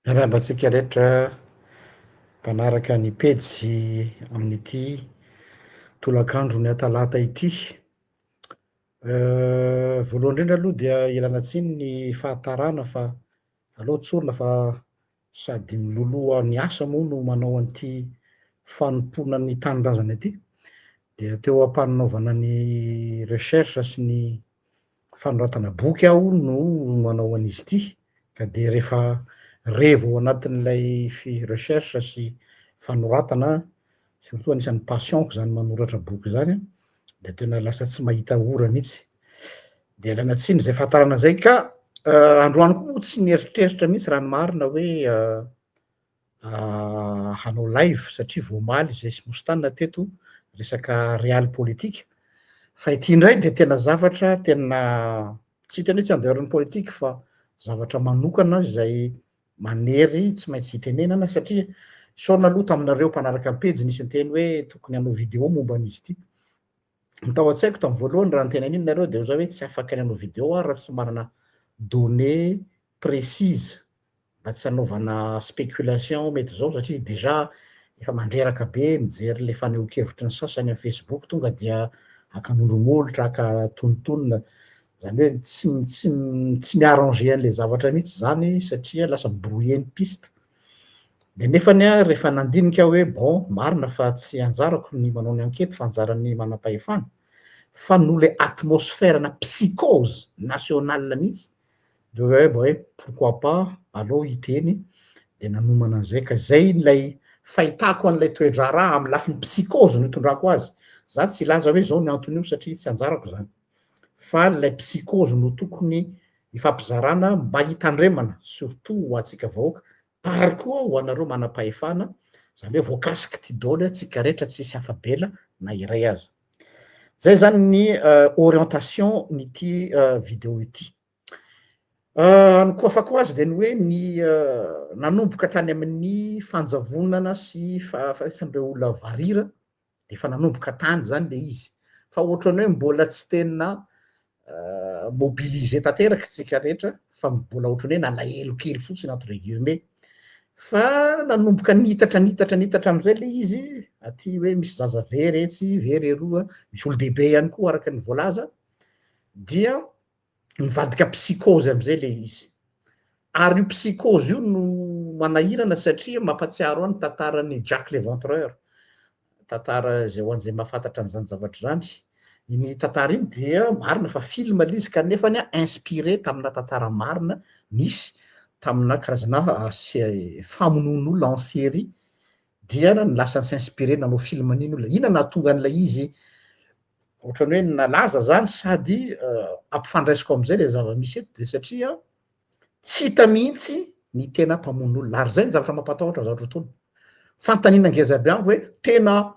Raha mba antsika rehetra mpanaraka ny pejy amin'ity tolakandro ny talata ity. Voalohany indrindra aloha dia ialana tsiny ny fahatarana fa aleo tsorina fa sady miloloha ny asa moa no manao an'ity fanompona ny tanindrazana ity. Dia teo am-panaovana ny recherche sy ny fanoratana boky aho no manao an'izy ity. Ka de rehefa revo ao anatin'ilay recherche sy fanoratana, surtout anisan'ny passionko zany manoratra boky zany, de tena lasa tsy mahita ora mihitsy. De ialana tsiny zay fahatarana zay ka androany koa moa tsy nieritreritra mihitsy raha ny marina hoe hanao live satria vao omaly zay sy mositana teto resaka réal politika. Fa ity indray de tena zavatra tena tsy tena hoe tsy andeharan'ny politika fa zavatra manokana zay manery tsy maintsy itenenana satria saona aloha taminareo mpanaraka pejy nisy nyteny hoe tokony hanao video momba an'izy ity. Ny tao an-tsaiko tamin'ny voalohany raha niteny an'iny nareo de ho zao hoe tsy afaka ny hanao video aho raha tsy manana données précises mba tsy hanaovana spéculation mety zao satria déjà efa mandreraka be mijery le fanehoan-kevitry ny sasany amin'ny Facebook tonga dia hakan'ondromolotra hakatonontonona zany hoe tsy mi-arranger an'le zavatra mihitsy zany satria lasa mi-brouiller ny piste. De nefany a rehefa nandinika hoe bon marina fa tsy anjarako ny manao ny ankety fa anjaran'ny manam-pahefana fa noho le atmosphère-na psychose nationale mihitsy de hoe bon hoe pourquoi pas aleo hiteny de nanomana an'zay ka zay lay fahitako an'lay toe-draharaha amy lafiny psychose no itondrako azy. Za tsy ilaza hoe zao ny antony io satria tsy anjarako zany fa lay psychose no tokony ifampizarana mba hitandremana surtout ho antsika vahoaka ary koa ho anareo manam-pahefana zany hoe voakasiky ty daholo atsika rehetra tsisy afabela na iray aza. Zay zany ny orientation n'ity video ity. Ny koafako azy de ny hoe ny nanomboka hatrany amin'ny fanjavonana sy faisan'ireo olona varira de efa nanomboka tany zany le izy fa ohatran'ny hoe mbola tsy tena mobiliser tanteraky tsika rehetra fa mbola ohatran'ny hoe nalahelo kely fotsiny entre guillemets fa nanomboka nitatra am'zay le izy aty hoe misy zaza very etsy, very eroa, misy olo dehibe ihany koa araka ny voalaza dia mivadika psychose am'zay le izy. Ary io psychose io no manahirana satria mampatsiaro ahy ny tantaran'ny Jack l'Éventreur, tantara zay ho an'izay mahafantatra an'zany zavatra zany. Iny tantara iny dia marina fa film le izy kanefany a inspiré tamina tantara marina nisy tamina karazana famonoan'olona en série dia lasa s'inspirer nanao film an'iny olona. Ina nahatonga an'ilay izy ohatran'ny hoe nalaza zany sady ampifandraisiko am'zay le zava-misy eto de satria tsy hita mihitsy ny tena mpamonoan'olona ary zay ny zavatra mampatahotra zavatra tony. Fanontaniana ngeza be amiko hoe tena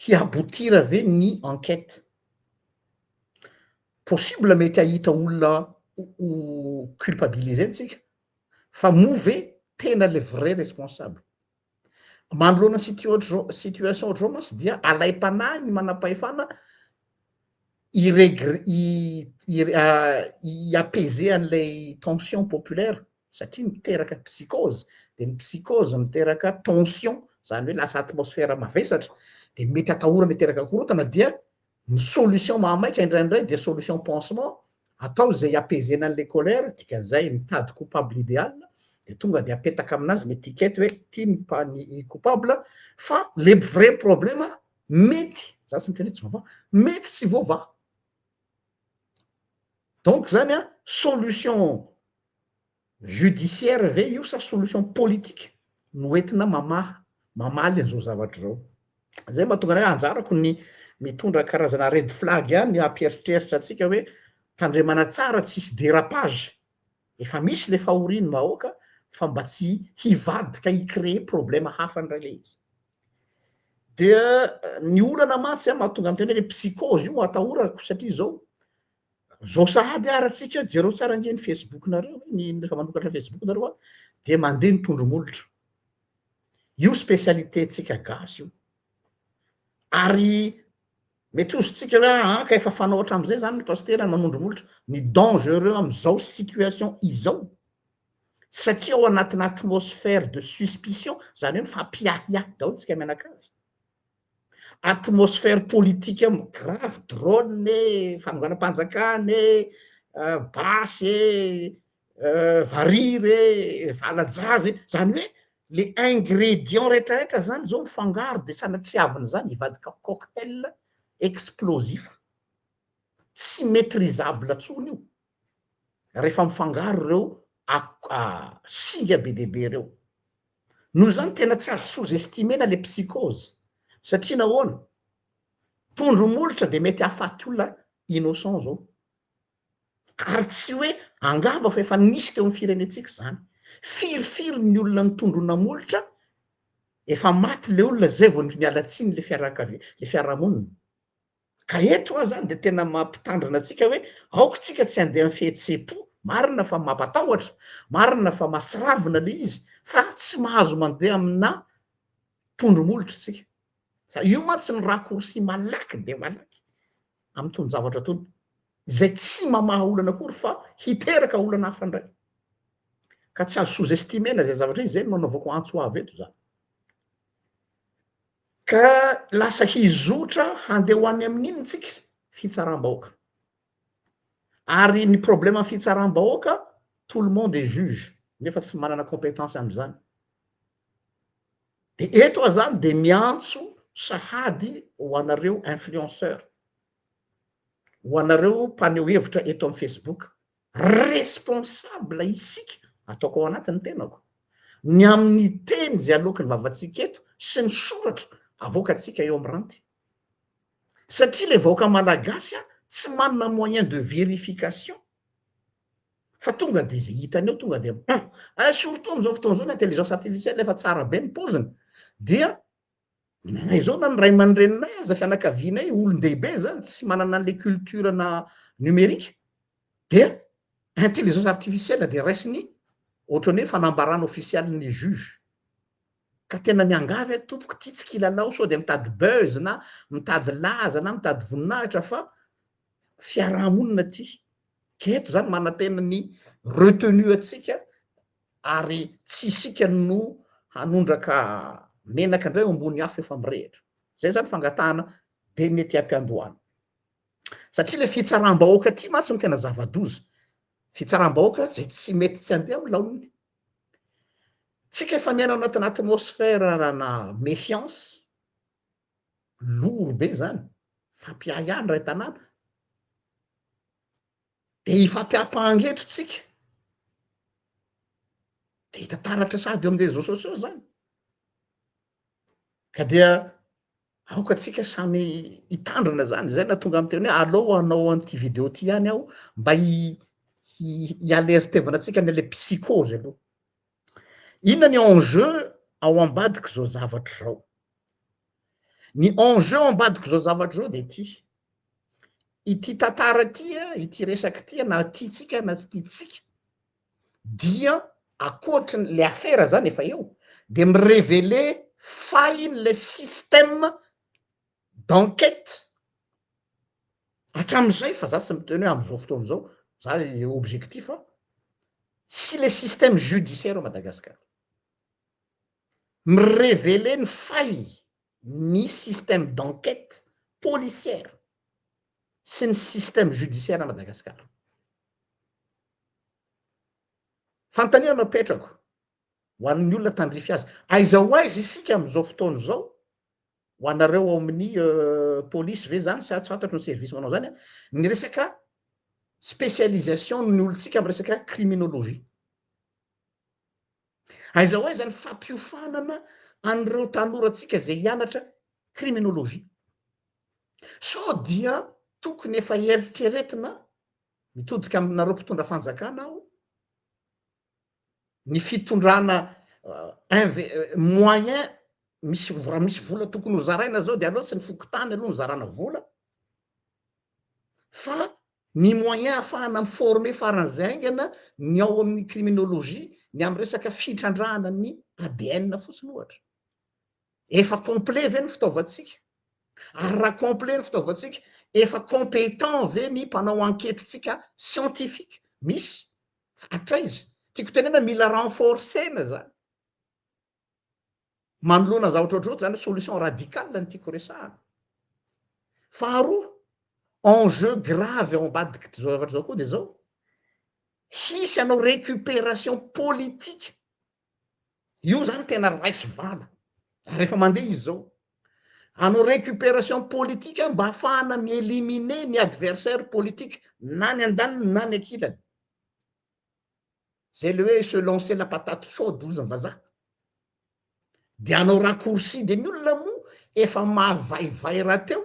hiabotira ve ny enquête. Possible mety hahita olona culpabiliser tsika fa moa ve tena le vrai responsable. Manoloana situation ohatr'izao mantsy dia alaim-panahy ny manam-pahefana i-apaiser an'ilay tension populaire satria miteraka psychose de ny psychose miteraka tension zany hoe lasa atmosphère mavesatra de mety atahorana hiteraka korotana dia ny solution mahamaika indraindray de solution pansement atao zay apaisena an'le colère dikan'izay mitady coupable idéal de tonga de apetaka aminazy ny étiquette hoe ty ny coupable fa le vrai problème mety za tsy miteny hoe tsy vaovao mety tsy vaovao. Donc zany a solution judiciaire ve io sa solution politique no entina mamaly an'izao zavatra zao. Zay mahatonga anay anjarako ny mitondra karazana red flag any hampieritreritra atsika hoe tandremana tsara tsisy dérapage efa misy le fahoriany vahoaka fa mba tsy hivadika hicréer problème hafa ndray le izy. Dia ny olana mantsy a mahatonga am'teny hoe le psychose io atahorako satria zao sahady aratsika jereo tsara ange ny Facebook nareo ny fa manokatra Facebook nareo a de mandeha ny tondromolotra io spécialité tsika gasy io ary mety ozotsika hoe ka efa fanao hatram'izay zany ny pastera manondromolotra ny dangereux am'izao situation izao satria ao anatin'ny atmosphère de suspicion zany hoe mifampiahiahy daholo tsika mianakavy atmosphère politique grave drone fanonganam-panjakany basy variry valajazy zany hoe le ingrédient rehetrarehetra zany zao mifangaro de sanatriavina zany hivadika cocktail explosif tsy maîtrisable ntsony io rehefa mifangaro reo singa be dehibe reo noho zany tena tsy azo sous-estimena le psychose satria nahoana tondro molotra de mety ahafaty olona innocent zao ary tsy hoe angamba fa efa nisy teo am'ny firenetsika zany firifiry ny olona nitondrona molotra efa maty le olona zay vao mialatsiny le le fiarahamonina ka eto a zany de tena mampitandrina atsika hoe aoko tsika tsy andeha amy fihetsem-po marina fa mampatahotra marina fa mahatsiravina le izy fa tsy mahazo mandeha amina tondro molotra tsika io ma tsy ny raccourci malaky de malaky amy tony zavatra tony zay tsy mamaha olana akory fa hiteraka olana hafa ndray ka tsy azo sous-estimena zay zavatra izy zay nanaovako antso avy eto zany ka lasa hizotra handeha ho any amin'inony tsika fitsaram-bahoaka ary ny problème ny fitsaram-bahoaka tout le monde est juge nefa tsy manana compétence am'izany de eto a zany de miantso sahady ho anareo influenceur ho anareo mpaneho hevitra eto amy Facebook responsable isika ataoko ao anatin'ny tenako ny amin'ny teny zay aloky ny vavatsika eto sy ny soratra avoaka atsika eo amy ranty satria le vahoaka malagasy tsy manana moyen de vérification fa tonga de zay hitany eo tonga de surtout am'zao fotoana zao l'intelligence artificielle efa tsara be ny poziny dia nanay zao na ny ray aman-dreninay aza fianakavianay olon-dehibe zany tsy manana an'le culture na numérique dia intelligence artificielle de raisiny ohatrany hoe fanambarana officialny juge ka tena miangavy tompoko ty tsy kilalao sao de mitady buzz na mitady laza na mitady voninahitra fa fiarahamonina ty keto zany manantena ny retenu atsika ary tsy isika no hanondraka menaka indray ambony afo efa mirehitra zay zany fangatahana de mety ampiandohana satria le fitsaram-bahoaka ty mantsy no tena zava-doza fitsaram-bahoaka zay tsy mety tsy andeha amy laoniny tsika efa miaina anatin'ny atmosphère na méfiance loro be zany fampiahany ray tanàna de ifampiampahangetro tsika de hitataratra sady eo am'le réseaux sociaux zany ka dia aoka atsika samy hitandrina zany zay na tonga amy teny hoe aleo anao an'ity video ty ihany aho mba hialertevana atsika ny le psychose aloha inona ny enjeu ao ambadika zao zavatra zao ny enjeu ao ambadika zao zavatra zao de ty ity tantara tya ity resaky tya na tiatsika na tsy tiatsika dia akoatrany le affaire zany efa eo de mireveler fainy le système d'enquête hatram'izay fa za tsy miteny hoe am'izao fotoana zao za objectif sy le système judiciaire ao Madagasikara mireveler ny fay ny système d'enquête policière sy ny système judiciaire a Madagasikara fanontaniana napetrako ho an'ny olona tandrify azy aiza ho aiza isika am'izao fotoana zao ho anareo ao amin'ny polisy ve zany sy tsy fantatro ny service manao zany ny resaka spécialisation ny olontsika amy resaka criminologie aiza ho aiza ny fampiofanana an'ireo tanoratsika zay hianatra criminologie sao dia tokony efa eritreretina mitodika aminareo mpitondra fanjakana aho ny fitondrana moyen misy raha misy vola tokony ho zaraina zao de aleo tsy ny fokotany aloha ny zarana vola fa ny moyen ahafahana miformer faran'izay aingana ny ao amin'ny criminologie ny amy resaka fitrandrahana ny ADN fotsiny ohatra efa complet ve ny fitaovantsika ary raha complet ny fitaovantsika efa compétent ve ny mpanao enquête tsika scientifique misy atraiza tiako tenena mila renforcena zany manoloana zavatra ohatraoatra zany solution radicale ny tiako resahana faharoa enjeu grave ao ambadiky ty zao zavatra zao koa de zao hisy anao récupération politique io zany tena raisy vala rehefa mandeha izy zao anao récupération politique mba ahafahana mieliminer ny adversaire politique na ny andaniny na ny ankilany zay le hoe se lancer la patate chaude ozy vazaha de anao raccourci de ny olona moa efa mahavaivay raha teo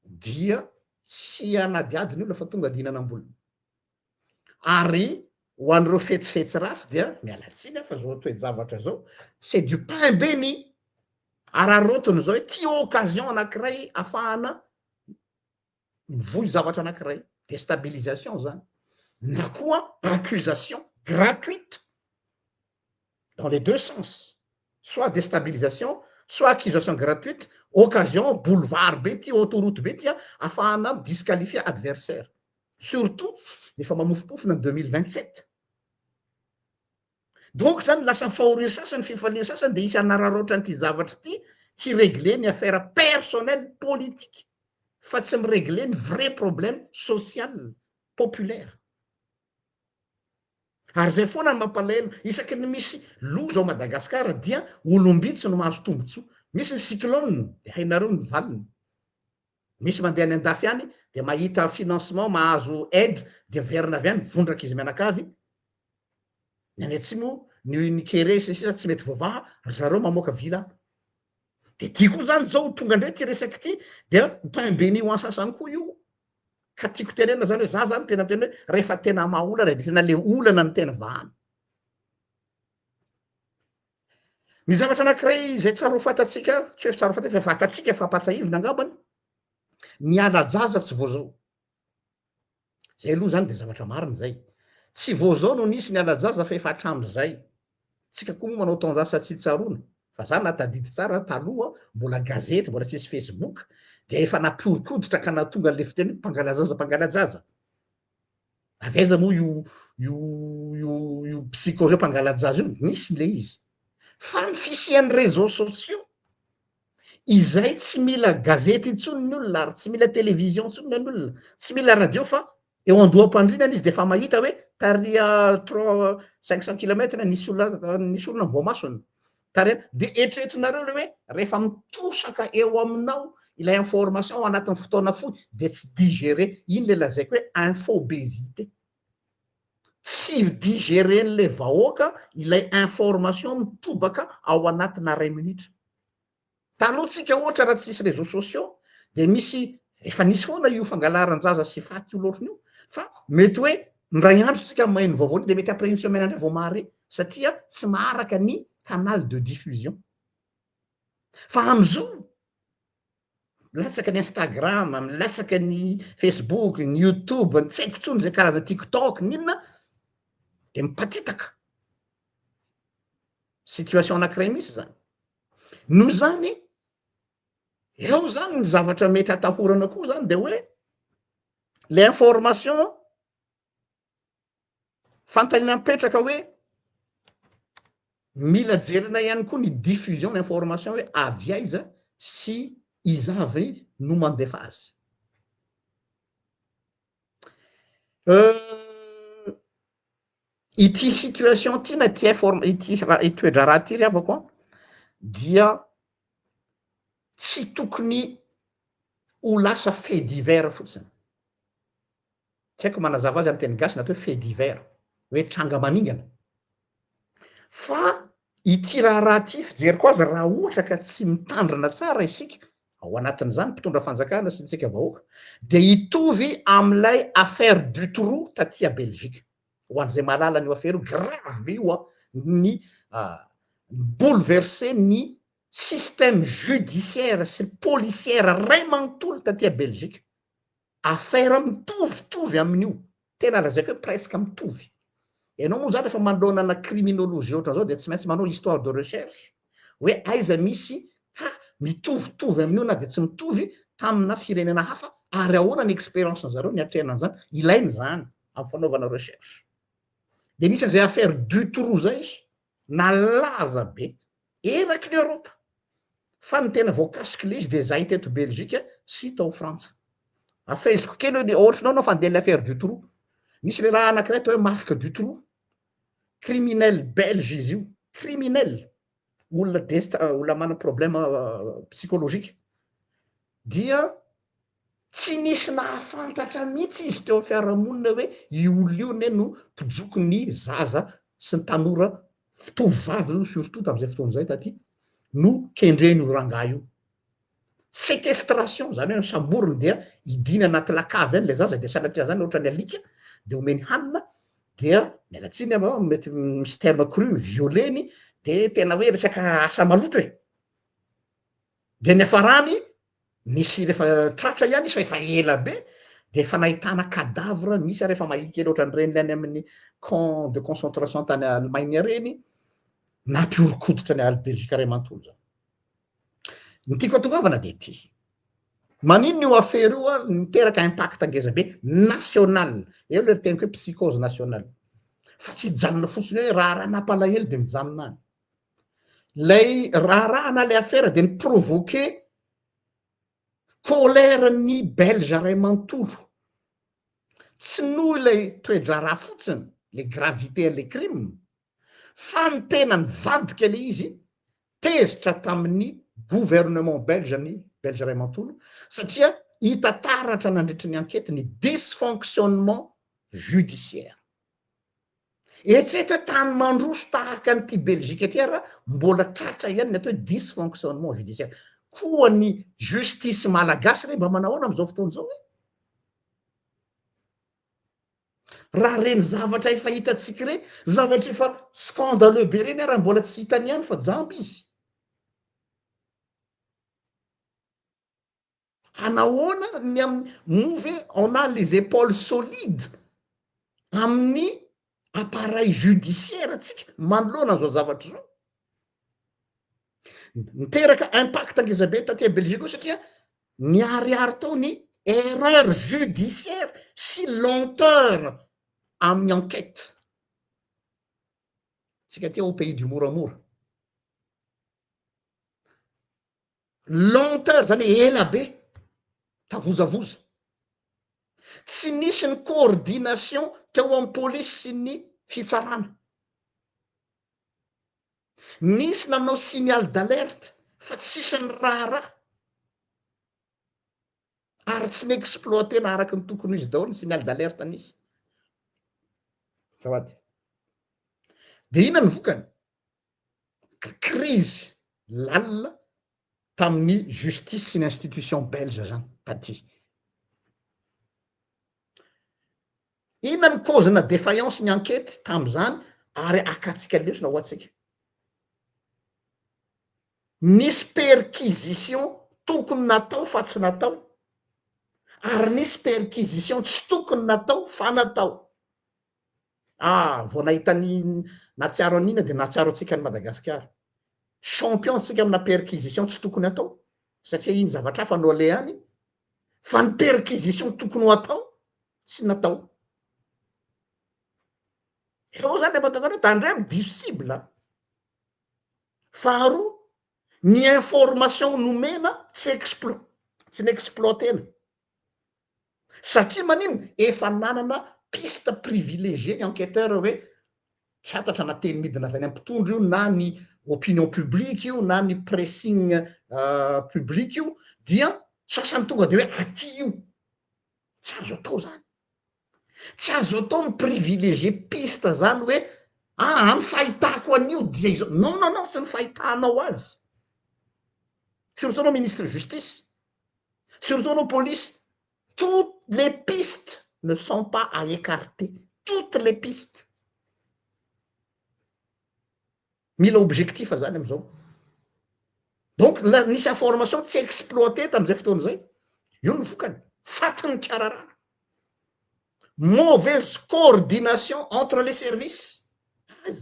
dia tsy anadiady ny olona fa tonga dinanam-bolona ary ho an'ireo fetsifetsy rasy dia mialatsiny fa zao toe-javatra zao c'est du pain béni ararotiny zao hoe ty occasion anankiray ahafahana mivoy zavatra anankiray déstabilisation zany na koa accusation gratuite dans les deux sens soit déstabilisation soit accusation gratuite occasion boulevard be ty autoroute be tya ahafahana disqualifier adversaire surtout efa mamofopofona ny 2027 donc zany lasa fahoriny sasany fifaliana sasany de isy anararoatra nyty zavatra ty hiregle ny affaire personnel politique fa tsy miregle ny vrai problème social populaire ary zay foana ny mampalahelo isaky ny misy loza ao Madagasikara dia olombitsy no mahazo tombotsoa misy ny cyclone de hainareo ny valiny misy mandeha any andafy any de mahita financement mahazo aide de verina avy any vondraka izy mianakavy ny any atsimo ny unikere sisa tsy mety voavaha ry zareo mamoaka vila de tiako zany zao tonga ndray ty resaky ty de pain béni ho ansasany koa io ka tiako tenena zany hoe za zany tena tena hoe rehefa tena maolana de tena le olana ny tena vahana ny zavatra anankiray zay tsara ho fatatsika tsy hoe tsara ho fatatsika fa fatatsika fa ampatsahivina angambany miala-jaza tsy vao zao zay aloha zany de zavatra marina zay tsy vao zao no nisy ny ala-jaza fa efa hatram'izay tsika koa moa manao tendance tsy tsarona fa za natadidy tsara taloha mbola gazety mbola tsisy facebook de efa napiorikoditra ka natonga le fiteny mpangalajaza avaiza moa io psychose mpangalajaza io nisy le izy fa ny fisian'ny réseaux sociaux izay tsy mila gazety intsony ny olona ary tsy mila télévision intsony ny olona tsy mila radio fa eo andoham-pandrinana izy de fa mahita hoe taria 500 kilomètre nisy olona voamasony taria de etretinareo le hoe rehefa mitosaka eo aminao ilay information ao anatin'ny fotoana foy de tsy digérer iny le lazaiko hoe infobésité tsy digéren'le vahoaka ilay information mitobaka ao anatina ray minitra talohatsika ohatra raha tsisy réseaux sociaux de misy efa nisy foana io fangalaran-jaza sy faty io loatriny io fa mety hoe ndray andro tsika maheno vaovao de mety après une semaine andray vao mahare satria tsy maharaka ny canal de diffusion fa am'izao latsaka ny Instagram latsaka ny Facebook ny YouTube tsy haiko tsony zay karaza TikTok ninona de mipatitaka situation anankiray misy zany noho zany eo zany ny zavatra mety atahorana koa zany de hoe le information fantanina mipetraka hoe mila jerena ihany koa ny diffusion d'information hoe avy aiza sy izavy no mandefa azy ity situation ty na ty itoedra raha ty ry avako a dia tsy tokony ho lasa fait divers fotsiny tsy haiko manazava azy amy teny gasy na to hoe fait divers hoe tranga maningana fa ity raha ty fijeriko azy raha ohatra ka tsy mitandrina tsara isika ao anatin'izany mpitondra fanjakana sy ntsika vahoaka de hitovy am'ilay affaire du trou taty a Belgique ho an'izay malala n'io affaire io grave be io a ny bouleverser ny système judiciaire sy policiaire ray manontolo taty a Belgique affaire mitovitovy amin'io tena lazaiko hoe presque mitovy ianao moa zany efa manoloana criminologie ohatra zao de tsy maintsy manao histoire de recherche hoe aiza misy mitovitovy amin'io na de tsy mitovy tamina firenena hafa ary ahoana ny expérience zareo ny atrehanan'zany ilainy zany amy fanaovana recherche de nisan'izay affaire Dutroux zay nalaza be eraky ny Europe fa ny tena voakasiky le izy de zay teto Belzika sy tao Frantsa afeziko kely hoe ohatranao nao fandeha l'affaire Dutroux nisy le raha anakiray atao hoe Marc Dutroux criminel belge izy io criminel olona mana problème psychologique dia tsy nisy nahafantatra mihitsy izy teo fiarahamonina hoe io olo io ne no mpijoko ny zaza sy ny tanora fitovavy io surtout tam'izay fotoan'izay taty no kendreny io ranga io séquestration zany hoe samborony dia idiny anaty lakavy any le zaza de salatria zany ohatra ny alika de omeny hanina dia mialatsiny mety misy terme cru violeny de tena hoe resaka asa maloto e de ny afarany misy rehefa tratra ihany izy fa efa ela be de efa nahitana cadavre misy rehefa mahikely ohatran'ireny lany amin'ny camp de concentration tany Allemagne reny nampiorokoditra ny Belzika ray manontolo zany ny tiako atongavana de ty manino io affaire io a miteraka impact angeza be national eo le teniko hoe psychose nationale fa tsy janona fotsiny hoe raha nampalahelo de mijanona any lay raha na le affaire de ny provoquer colère ny belge ray manontolo tsy noho ilay toedra raha fotsiny le gravité le crime fa ny tena ny vadika le izy tezitra tamin'ny gouvernement belge ny belge ray manontolo satria hita taratra nandritry ny enquête ny dysfonctionnement judiciaire eritreto hoe tany mandroso tahaka nyty Belzika ty raha mbola tratra ihany ny atao hoe dysfonctionnement judiciaire koa ny justice malagasy re mba manahoana am'izao fotoan'izao hoe raha reny zavatra efa hitatsika reny zavatra efa scandaleux be reny raha mbola tsy hitany ihany fa jamby izy hanahoana ny amin'ny move on a les épaules solides amin'ny appareil judiciaire atsika manoloana zao zavatra zao miteraka impact angezabe taty Belzika satria miariary tao ny erreur judiciaire sy lenteur amin'ny enquête tsika ty au pays du moramora lenteur zany ela be tavozavoza tsy nisy ny coordination teo amin'ny polisy sy ny fitsarana nisy nanao signal d'alerte fa tsisy ny raha ary tsy niexploitena araky ny tokony izy daholo ny signal d'alerte nisy sawady de ina ny vokany crise lalina tamin'ny justice sy ny institution belge zany taty ina ny causena défaillance ny enquête tam'izany ary akatsika lesona ho atsika nisy perquisition tokony natao fa tsy natao ary nisy perquisition tsy tokony natao fa natao vao nahitany natsiaro an'ina de natsiaro atsika ny Madagasikara champion tsika amina perquisition tsy tokony atao satria iny zavatra hafa no ale any fa ny perquisition tokony ho atao tsy natao eo zany le mahatongany hoe tandremo difficile faharoa ny information nomena tsy niexploitena satria manino efa nanana piste privilégié ny enquêteur hoe tsy fantatra na teny midina avy any ampitondro io na ny opinion publique io na ny pressing publique io dia sasany tonga de hoe aty io tsy azo atao zany tsy azo atao ny privilégié piste zany hoe ny fahitako an'io dia izo non tsy ny fahitanao azy surtout anao ministre justice surtout anao police toutes les pistes ne sont pas à écarter toutes les pistes mila objectif zany am'izao donc nisy information tsy exploité tam'izay fotoan'izay io ny vokany fatiny kararana mauvaise coordination entre les services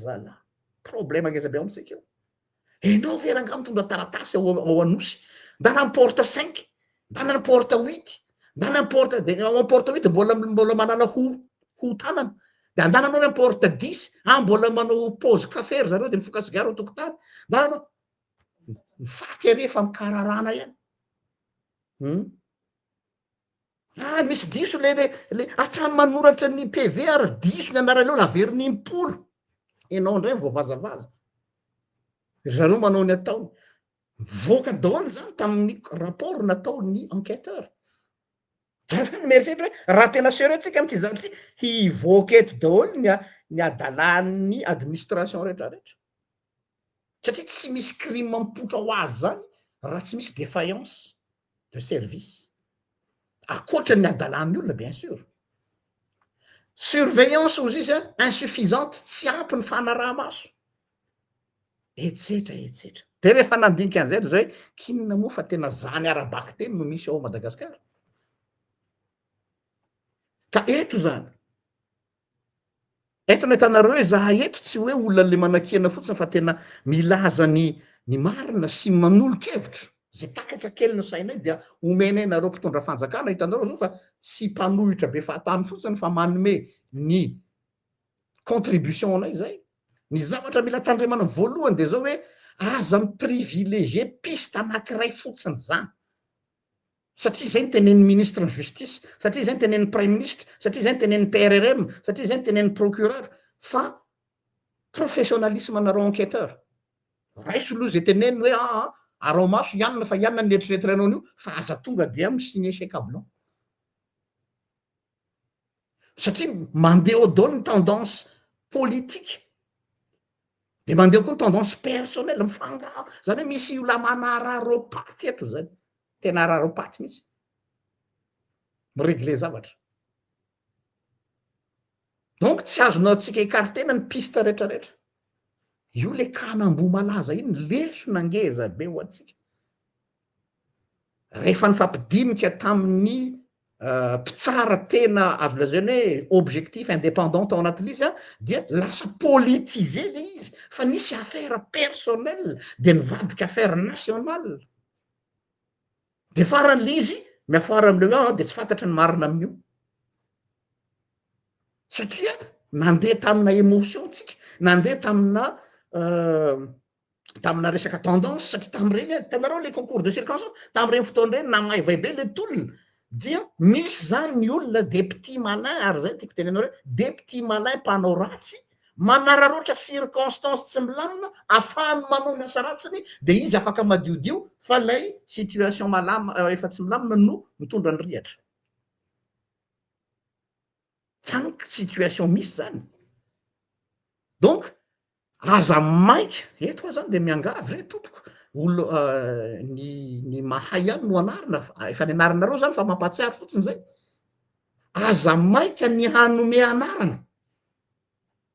zala problème angezabe ao amitsika eo enao veranga mitondra taratasy ao anosy nda namporte 5 nda namporte 8 nda namporte de namporte 8 mbola manala ho tanana de andananao ny porte 10 mbola manao pause kafe ry zareo de mifoka sigara tokotany andananao mifaty rehefa mikararana ihany misy diso le hatrany manoratra ny PV ary diso ny anaraleo laveriny impolo enao indray voavazavaza zareo manao ny ataony voaka daholo zany tamin'ny rapport nataony enquêteur zany mieritreritry hoe raha tena sérieux tsika am'ty zavatra ty hivoaka eto daholo ny adalan'ny administration rehetrarehetra satria tsy misy crime mampotra ho azy zany raha tsy misy défaillance de service akoatra ny adalan'ny olona bien sûr surveillance ozy izy insuffisante tsy ampy ny fanaraha-maso etsetra de rehefa nandinika an'izay ry zay kinona moa fa tena zany arabaky teny no misy ao Madagasikara ka eto zany eto ny hitanareo hoe zaha eto tsy hoe olona le manan-kena fotsiny fa tena milaza ny marina sy manolo-kevitra zay takatra kely ny sainay dia omenay nareo mpitondra fanjakana hitanareo zao fa tsy mpanohitra be fahatany fotsiny fa manome ny contribution-nay zay ny zavatra mila tandremana voalohany de zao hoe aza miprivilégié piste anankiray fotsiny zany satria zay ny tenen'ny ministre ny justice satria zay ny tenen'ny prime ministre satria zay ny tenen'ny PRRM satria zay ny tenen'ny procureur fa professionnalisme nareo enquêteur raiso aloha zay teneniny hoe arao maso ianona fa ianona ny eritreretranao an'io fa aza tonga dia misigné chèque blanc satria mandeha au daholo ny tendance politique de mandeha koa ny tendance personnelle mifangaro zany hoe misy ola manararopaty eto zany tena araropaty mihitsy miregle zavatra donc tsy azonao atsika hikartena ny piste rehetrarehetra io le kanam-bo malaza iny leso nangeza be ho atsika rehefa nifampidinika tamin'ny mpitsara tena azo lazainy hoe objectif indépendant ao anatin'izy dia lasa politisé le izy fa nisy affaire personnelle de nivadika affaire nationale de faran'le izy miafara am'le de tsy fantatra ny marina amin'io satria nandeha tamina émotion tsika nandeha tamina resaka tendance satria tam'ireny tanareo le concours de circonstance tam'ireny fotoan'ireny namaivay be le tolona dia misy zany ny olona de petit malin ary zay tiako tenenao hoe de petit malin mpanao ratsy manararoatra circonstance tsy milamina ahafahany manao ny asa ratsiny de izy afaka madiodio fa lay situation malama efa tsy milamina no mitondra ny rihatra zany situation misy zany donc aza maika eto a zany de miangavy re tompoko olo ny mahay ihany no anarina efa ny anarinareo zany fa mampatsiary fotsiny zay aza maika ny hanome anarana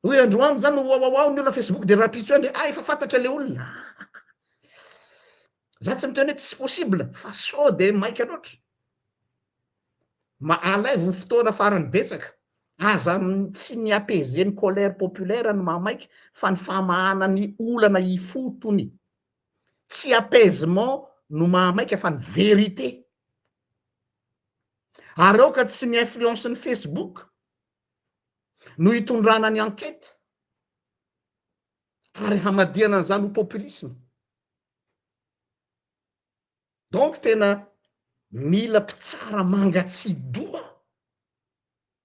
hoe androany zany oaoao ny olona Facebook de rapitso de efa fantatra le olona za tsy miteny hoe tsy possible fa sao de maika loatra ma alaivo ny fotoana farany betsaka aza tsy ny apaiser ny colère populaire ny mamaiky fa ny famahana ny olana ifotony tsy apaisement no mahamaika fa ny vérité ary ao ka tsy ny influence ny Facebook no hitondrana ny enquête ary hamadiana an'izany ho populisme donc tena mila mpitsara mangatsidoa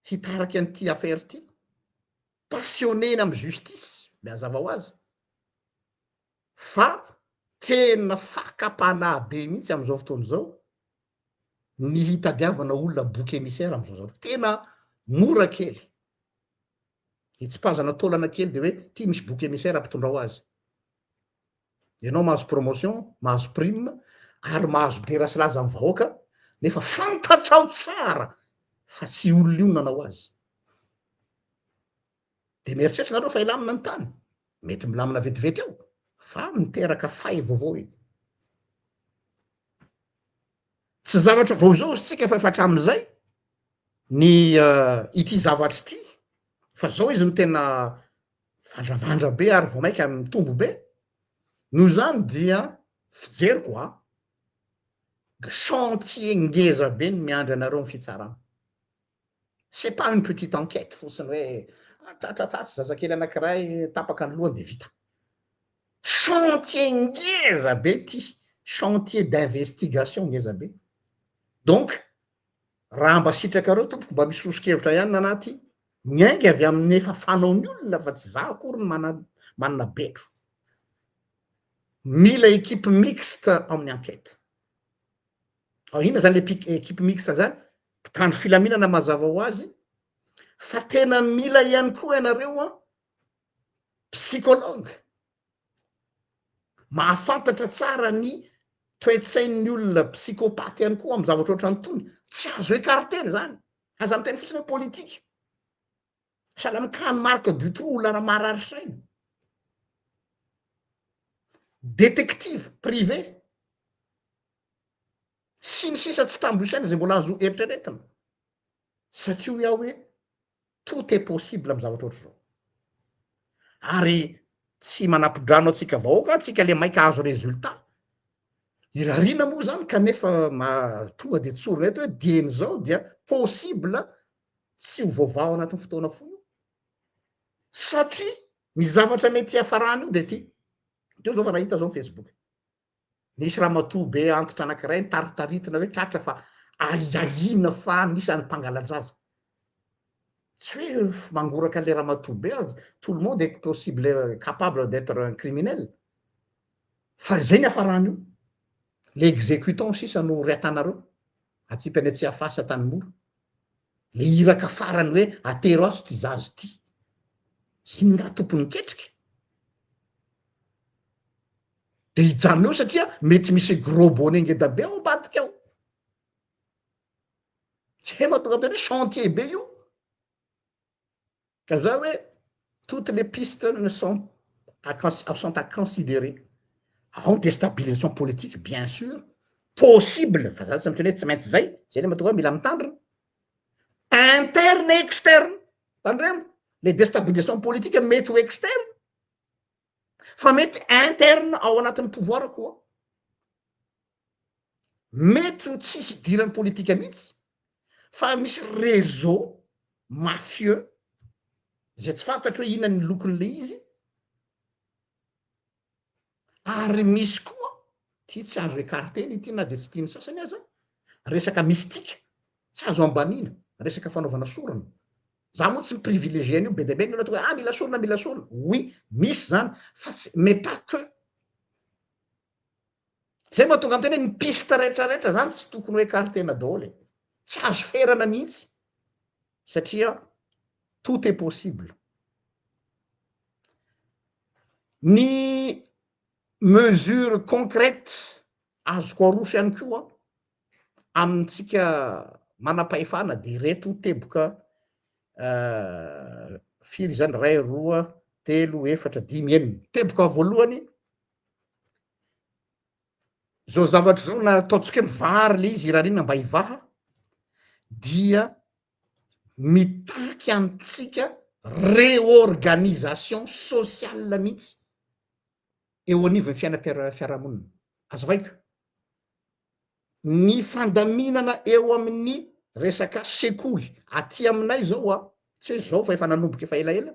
hitaraky an'ity affaire ty passionné amy justice miazava ho azy fa tena fakapana be mihitsy am'izao fotoana zao ny hitadiavana olona bouc émissaire am'izao zao tena mora kely hitsipazana taolana kely de hoe ty misy bouc émissaire ampitondra ho azy ianao mahazo promotion mahazo prime ary mahazo derasylaza amy vahoaka nefa fantatrao tsara fa tsy olona io nanao azy de mieritreritra nareo fa ilamina ny tany mety milamina vetivety eo fa miteraka fay vaovao iny tsy zavatra vao zao tsika fa efa hatramin'izay ny ity zavatra ty fa zao izy no tena vandravandra be ary vao maika mitombo be noho zany dia fijeriko chantier ngeza be ny miandry anareo ny fitsarana c'est pas une petite enquête fotsiny hoe tratratratsy zazakely anankiray tapaka ny lohany de vita. Chantier ngeza be ty, chantier d'investigation ngeza be. Donc raha mba sitrakareo tompoko mba misosokevitra ihany nanaty miaingy avy amin'ny efa fanaony olona fa tsy za akory ny manana betro. Mila équipe mixte amin'ny enquête. Ina zany le équipe mixte zany mpitandro filaminana mazava ho azy fa tena mila ihany koa ianareo a psychologue mahafantatra tsara ny toetsain'ny olona psychopathe ihany koa amy zavatra ohatrany tony tsy azo écarter zany aza miteny fotsiny politique salamikany marque du trou olona raha marary saina. Détective privé sy ny sisa tsy tambosaina zay mbola azo eritreretina satria ho iaho hoe tout est possible amy zavatra ohatry zao ary tsy manampidrano atsika vahoaka atsika le maika azo résultat irarina moa zany kanefa tonga de tsorina eto hoe dieny zao dia possible tsy ho vaovao anatin'ny fotoana fo io satria ny zavatra mety hiafarany io de ty teo zao fa nahita zao Facebook nisy raha matoa be antitra anankiray nitaritaritina hoe tratra fa aiaina fa nisany mpangalajaza tsy hoe mangoraka le raha matoa be azy tout le monde est possible capable d'être un criminel fa zay ny hafarany io le exécutant sisa no reatanareo atsipany tsy afasa tany mora le iraka farany hoe atero azo ty zazy ty iny raha tompony ketriky de hijanona eo satria mety misy gros bonnet ngeda be ao ambadika ao tsy mahatonga am'zany hoe chantier be io ka za hoe toutes les pistes ne sont à considérer. Ao ny déstabilisation politique bien sûr possible fa za tsy miteny hoe tsy maintsy zay le mahatonga hoe mila mitandrina interne et externe tandremo le déstabilisation politique mety ho externe fa mety interne ao anatin'ny pouvoir koa mety ho tsisy idirany politika mihitsy fa misy réseau mafieux zay tsy fantatry hoe inona ny lokon'le izy ary misy koa ty tsy azo écarteny ity na de tsy tiany sasany aza resaka mystika tsy azo ambanina resaka fanaovana sorona za moa tsy miprivilégie an'io be de be ny olona tonga hoe mila sorona oui misy zany fa tsy mais pas que zay mahatonga am teny hoe ny piste rehetrarehetra zany tsy tokony ho écartena daholo tsy azo ferana mihitsy satria tout est possible. Ny mesure concrète azoko aroso ihany koa amitsika manam-pahefana de reto teboka firy zany 1 2 3 4 5 enina teboka voalohany zao zavatra zao na ataotsika ny vary le izy irarina mba hivaha dia mitaky amitsika réorganisation sociale mihitsy eo anivony fiainam-piarahamonina azavaiko ny fandaminana eo amin'ny resaka sekoly aty aminay zao a tsy hoe zao fa efa nanomboka efa elaela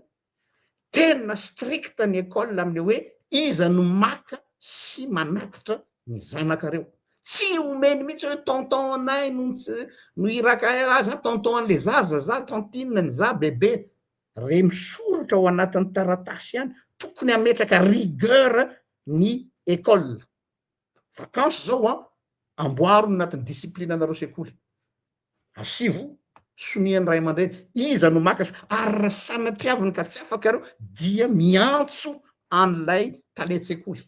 tena stricte ny école amle hoe iza no maka sy manatitra ny zanakareo tsy omeny mihitsy hoe tonton anay no iraka aza tonton an'le zaza za tantinany za bebe re misoratra ao anatin'ny taratasy ihany tokony ametraka rigueur ny école vacance zao a amboaro no anatin'ny discipline anareo sekoly asivo soniany ray aman-dreny iza no maka ary raha sanatriaviny ka tsy afaka areo dia miantso an'lay taletsekoly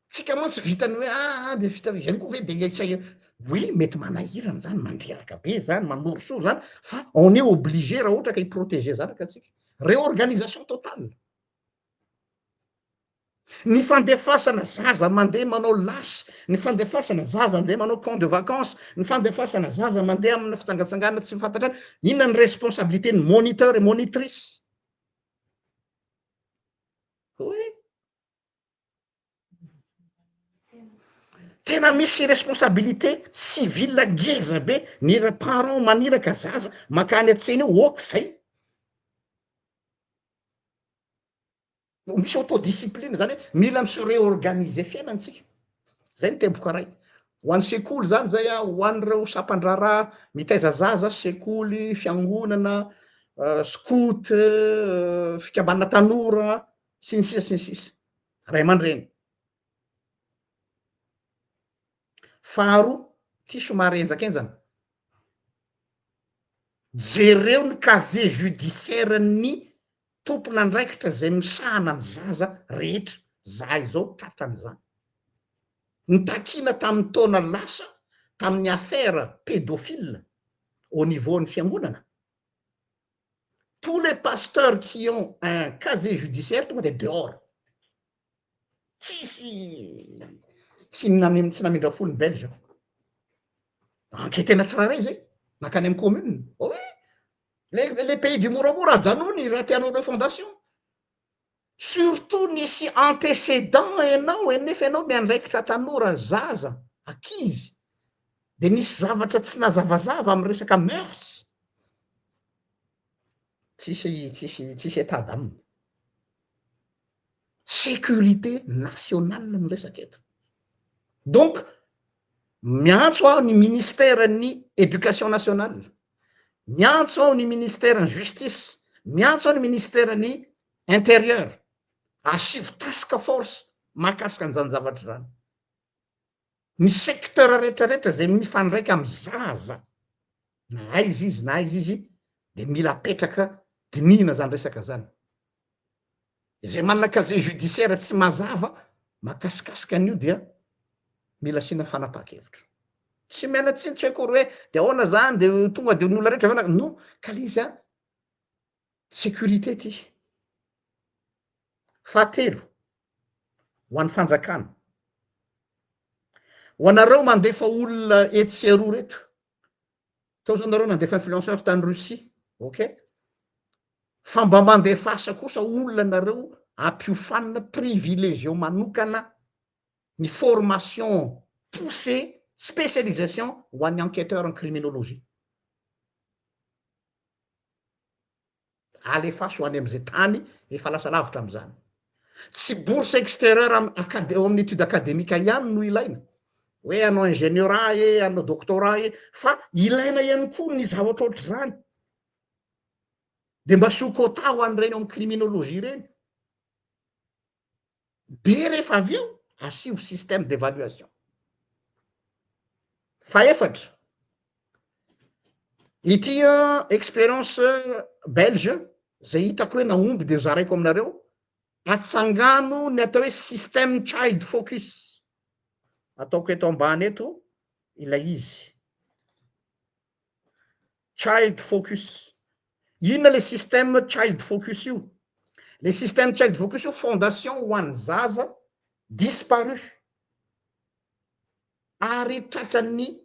tsika moa tsy vitany hoe de vita zany koa ve de ngetsaia oui mety manahirany zany mandreraka be zany manoroso zany fa on est obligé raha ohatra ka hiprotéger zanaka atsika réorganisation totale ny fandefasana zaza mandeha manao lasy ny fandefasana zaza mandeha manao camp de vacances ny fandefasana zaza mandeha amina fitsangatsangana tsy mifantatra inona ny responsabilité ny moniteur et monitrice oe tena misy responsabilité civile ngeza be ny parent maniraka zaza makany atsena io oka zay misy autodiscipline zany hoe mila misy réorganiser fiainantsika zay ny teboko aray ho an'ny sekoly zany zay a ho an'ireo sampandraraha mitaiza zaza sekoly fiangonana scout fikambanana tanora sy ny sisa ray aman-dreny faharoa ty somary enjakenjana jereo ny casier judiciaire ny tompona andraikitra zay misahana ny zaza rehetra za izao tratran'izany ny takina tamin'ny taona lasa tamin'ny affaire pédophile au niveau ny fiangonana tous les pasteurs qui ont un casier judiciaire tonga de dehors tsy namindra fo ny belge enquêtena tsiraray zay nakany amy commune oe les pays du moramora ajanony raha tianao fondation surtout nisy antécédent enao enefa anao miandraikitra tanora zaza akizy de nisy zavatra tsy nazavazava amy resaka mœurs tsisy état d'âme sécurité nationale ny resaka eto donc miantso aho ny ministère ny éducation nationale miantso aho ny ministère ny justice miantso aho ny ministère ny intérieur asivo task force mahakasika an'izany zavatra zany ny secteur rehetrarehetra zay mifandraiky amy zaza na aizy izy de mila apetraka dinihina zany resaka zany zay manana casier judiciaire tsy mazava mahakasikasika an'io dia mila asina fanapaha-kevitra tsy miala tsy akory hoe de ahoana zany de tonga de n'olona rehetra vana no ka le izy a sécurité ty fahatelo ho an'ny fanjakana ho anareo mandefa olona etsy sy aroa reto tao zao nareo nandefa influenceur tany Russie ok fa mba mandefasa kosa olona nareo ampiofanina privilégié manokana ny formation poussée spécialisation ho an'ny enquêteur en criminologie alefasy ho any am'izay tany efa lasa lavitra am'izany tsy bourse extérieur amin'ny étude académique ihany no ilaina hoe anao ingénieur e anao doctorat e fa ilaina ihany koa ny zavatra ohatry zany de mba sokota ho an'ireny amy criminologie reny de rehefa avy eo asivo système d'évaluation fa efatra ity expérience belge zay hitako hoe naomby de zaraiko aminareo atsangano ny atao hoe système child focus ataoko eto ambany eto ilay izy child focus inona le système child focus io le système child focus io fondation ho an'ny zaza disparu ary tratran'ny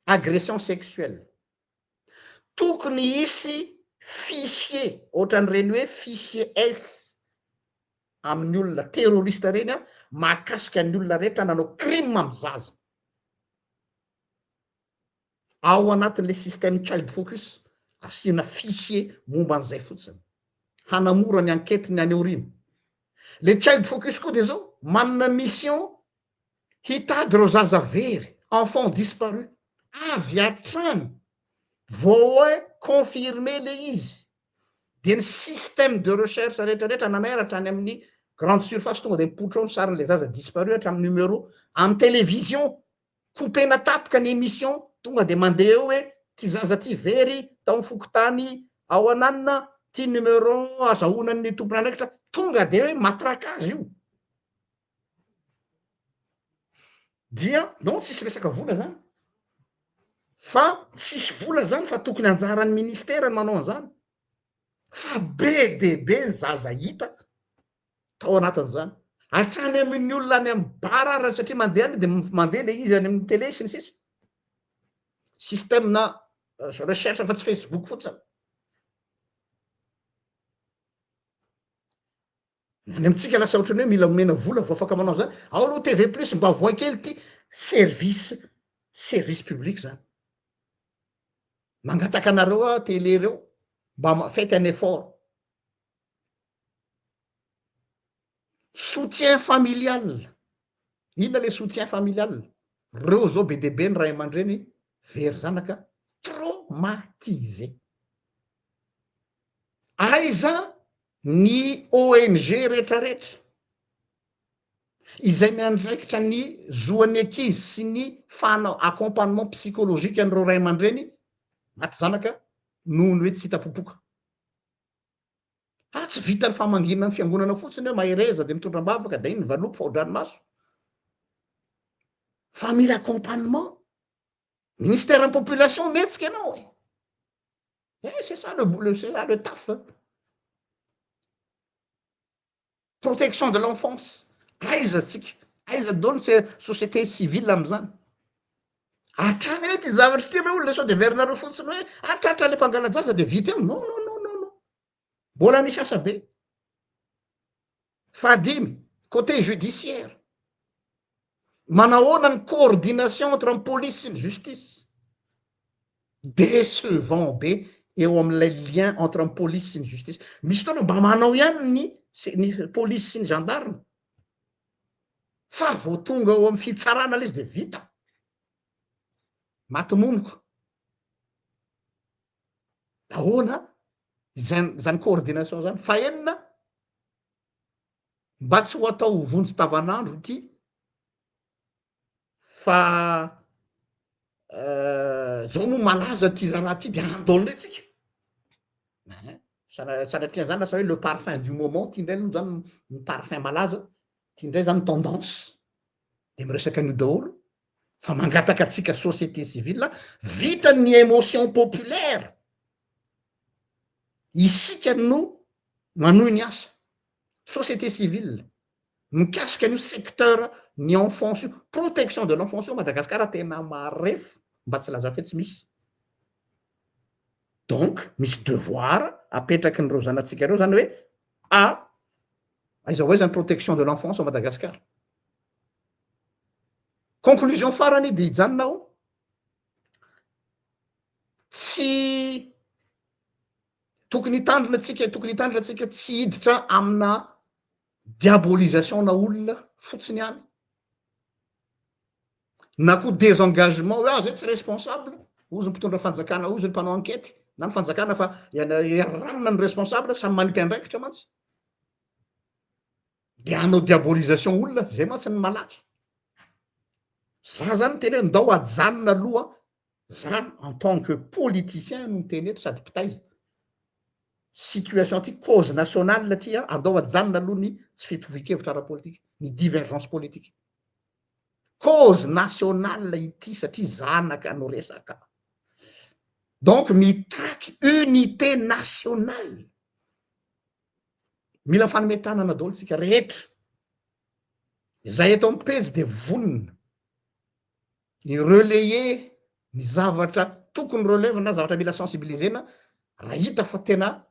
agression sexuelle tokony hisy fichier ohatran'ireny hoe fichier S amin'ny olona terroriste reny a mahakasika ny olona rehetra nanao crime amy zaza ao anatin'le système child focus asiana fichier momba an'izay fotsiny hanamora ny enquête ny any aorina le child focus koa de zao manana mission hitady reo zaza very enfant disparu avy atrany vo hoe confirmer le izy de ny système de recherche rehetrarehetra naneratra any amin'ny grande surface tonga de mipotra ao ny sarin'le zaza disparu hatra amy numéro amy télévision coupena tapaka ny émission tonga de mandeha eo hoe ty zaza ty very tao my fokotany ao ananina ty numéro azahonan'ny tompony andraikitra tonga de hoe matraka azy io dia non tsisy resaka vola zany fa tsisy vola zany fa tokony anjaran'ny ministera ny manao an'izany fa be de be ny zaza hita tao anatin'izany hatrany amin'ny olona any amy bara raha satria mandeha any de mandeha le izy any amin'ny télé sy ny sisa système na recherche fa tsy facebook fotsiny any amitsika lasa ohatrany hoe mila omena vola vo afaka manao zany ao aloha TV plus mba voa kely ty service public zany mangataka anareo a télé reo mba fety un effort soutien familial. Inona le soutien familial? Reo zao be deaibe ny ray aman-dreny very zanaka traumatisé. Aiza ny ONG rehetrarehetra izay miandraikitra ny zoan'ny ankizy sy ny fanao accompagnement psychologique an'ireo ray aman-dreny maty zanaka noho ny hoe tsy hitapopoka. Tsy vitany famanginana ny fiangonana fotsiny hoe mahereza de mitondra-bavaka da iny ny valopy fa odranomaso. Fa mila accompagnement. Ministère en population metsika ianao e. C'est ça le taf. Protection de l'enfance. Aiza tsika? Aiza dony société civile am'zany? Hatrany hoe ty zavatra ty reo olona sao de verinareo fotsiny hoe hatratra le mpangalajaza de vita eo. Non. Mbola misy asa be. Fahadimy, côté judiciaire. Manahoana ny coordination entre ny police sy ny justice? Décevant be eo amin'ilay lien entre ny police sy ny justice. Misy fotoana mba manao ihany ny police sy ny gendarme. Fa vao tonga eo amin'ny fitsarana lay izy de vita. Maty moniko. Ahoana zany coordination zany? Fa enina mba tsy ho atao vonjy tavanandro ity fa zao moa malaza ty raha ty de andolony etsika. Sanatria zany lasa hoe le parfum du moment ty indray aloha zany ny parfum malaza, ty indray zany tendance. De miresaka an'io daholo fa mangataka atsika société civile vita ny émotion populaire. Isika no manohy ny asa. Société civile mikasika an'io secteur ny enfance io, protection de l'enfance io Madagasikara tena marefo mba tsy lazako hoe tsy misy. Donc misy devoir apetraky nyreo zanatsika reo zany hoe aiza hoe zany protection de l'enfance au Madagasikara. Conclusion farany de hijanonao tsy tokony hitandrina atsika tsy hiditra amina diabolisation na olona fotsiny hany na koa désengagement hoe zay tsy responsable ozy ny mpitondra fanjakana ozy ny mpanao enquête na ny fanjakana fa iararanina ny responsable samy manipy andraikitra mantsy de anao diabolisation olona zay mantsy ny malaky. Za zany teny hoe ndao ajanona aloha za en tant que politicien no teny eto sady mpitaiza situation ty cause nationale ty andao ajanona aloha ny tsy fitovikevitra ara-politique ny divergence politique. Cause nationale ity satria zanaka no resaka. Donc mitaky unité nationale. Mila fanometanana daholo tsika rehetra. Zay eto amin'ny pejy de vonona ny relayer ny zavatra tokony relève na zavatra mila sensibilisena raha hita fa tena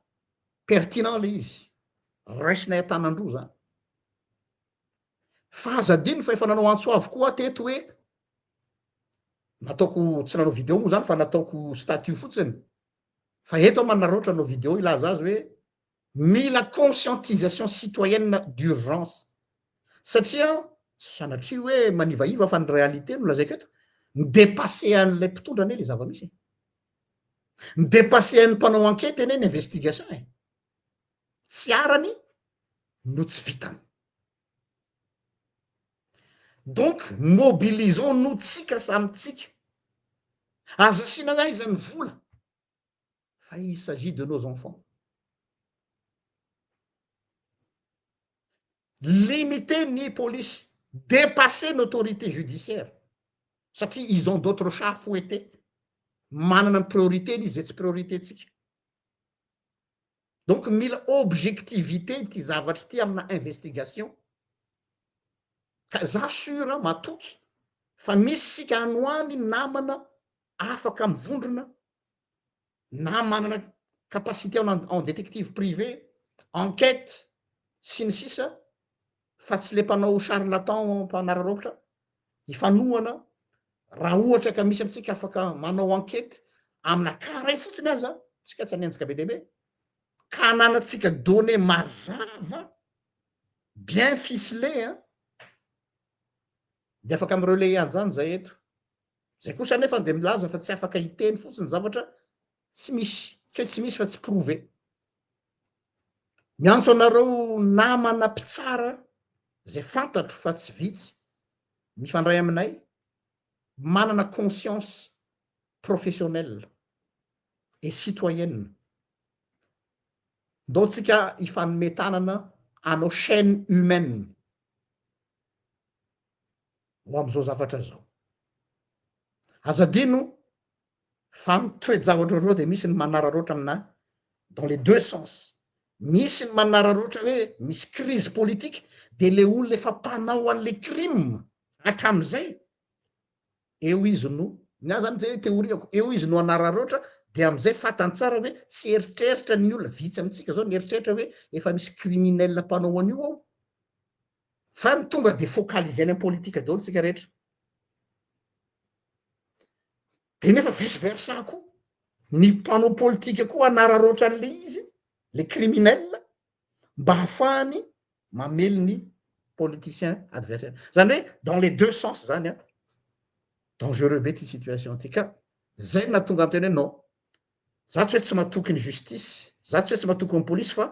pertinent le izy. Raisina an-tanandroa zany. Fa azadino fa efa nanao antso avokoa teto hoe nataoko tsy nanao video moa zany fa nataoko statut fotsiny. Fa eto manana roatra nanao video ilaza azy hoe mila conscientisation citoyenne d'urgence. Satria sanatria hoe manivaiva fa ny réalité no lazaiko eto ny dépassé an'ilay mpitondra ane le zava-misy. Ny dépassé an'ny mpanao enquête ene ny investigation e. Tsy arany no tsy vitany. Donc mobilisons nous tsika samy tsika. Aza asina aiza ny vola fa il s'agit de nos enfants. Limiter ny police, dépasser l'autorité judiciaire satria ils ont d'autres chats à fouetter. Manana ny priorité izy zay tsy priorité tsika. Donc mila objectivité ty zavatra ty amina investigation. Ka za sura matoky fa misy sika anoany namana afaka mivondrona na manana capacité en détective privé, enquête sy ny sisa fa tsy le mpanao charlatan mpanararaotra ifanohana raha ohatra ka misy amitsika afaka manao enquête amina karay fotsiny aza tsika tsy anenjika be deaibe ka ananatsika donné mazava bien ficelé a de afaka am'relay an'zany zay eto zay kosa nefa de milaza fa tsy afaka hiteny fotsiny zavatra tsy misy tsy hoe tsy misy fa tsy prouvé miantso anareo namana mpitsara zay fantatro fa tsy vitsy mifandray aminay manana conscience professionnelle et citoyenne ndao tsika ifanometanana anao chaîne humaine ho am'izao zavatra zao azadino fa mitoejavatra oatrao de misy ny manararoatra amina dans les deux sens misy ny manararoatra hoe misy crise politique de le olona efa mpanao an'le crime hatram'izay eo izy no nya zany zay teoriako eo izy no anararoatra de am'izay fatantsara hoe tsy eritreritra ny olona vitsy amitsika zao ny eritreritra hoe efa misy criminel mpanao an'io ao fa ny tonga de focaliser any am politika daholo tsika rehetra de nefa vice versa koa ny mpanao politika koa anararoatra an'le izy le criminel mba hahafahany mamely ny politicien adversaire zany hoe dans les deux sens zany a dangereux be ty situation ty ka zay natonga am'teny hoe non za tsy hoe tsy mahatoky ny justice za tsy hoe tsy mahatoky ny polisy fa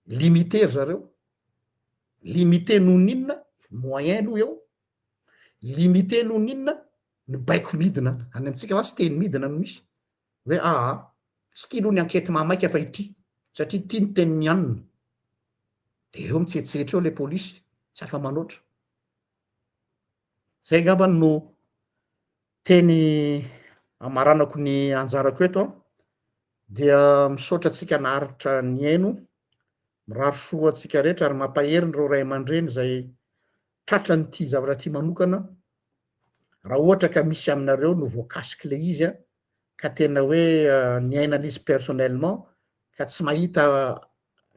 limité ry zareo limité noho n'inona moyen aloha eo limité noho n'inona ny baiko midina any amitsika masy teny midina no misy hoe aha tsy tia aloha ny ankety mamaika fa ity satria tia ny teny mianina de eo mitsetsetra eo le polisy tsy afa manoatra zay ngambany no teny amaranako ny anjarako eto a dia misaotra atsika naharitra ny aino miraro soa atsika rehetra ary mampaheriny reo ray aman-dreny zay tratra ny ty zavatra ty manokana raha ohatra ka misy aminareo no voakasiky le izy a ka tena hoe ny ainan'izy personnellement ka tsy mahita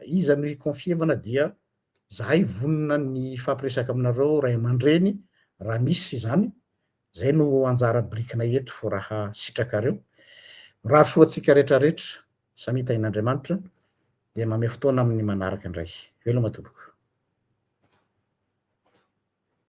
iza no confievana dia zahay vonona ny fampiresaka aminareo ray aman-dreny raha misy zany zay no anjara brikina eto raha sitrakareo miraro soa atsika rehetrarehetra samita in'Andriamanitra de mame fotoana amin'ny manaraka indray veloma tompoko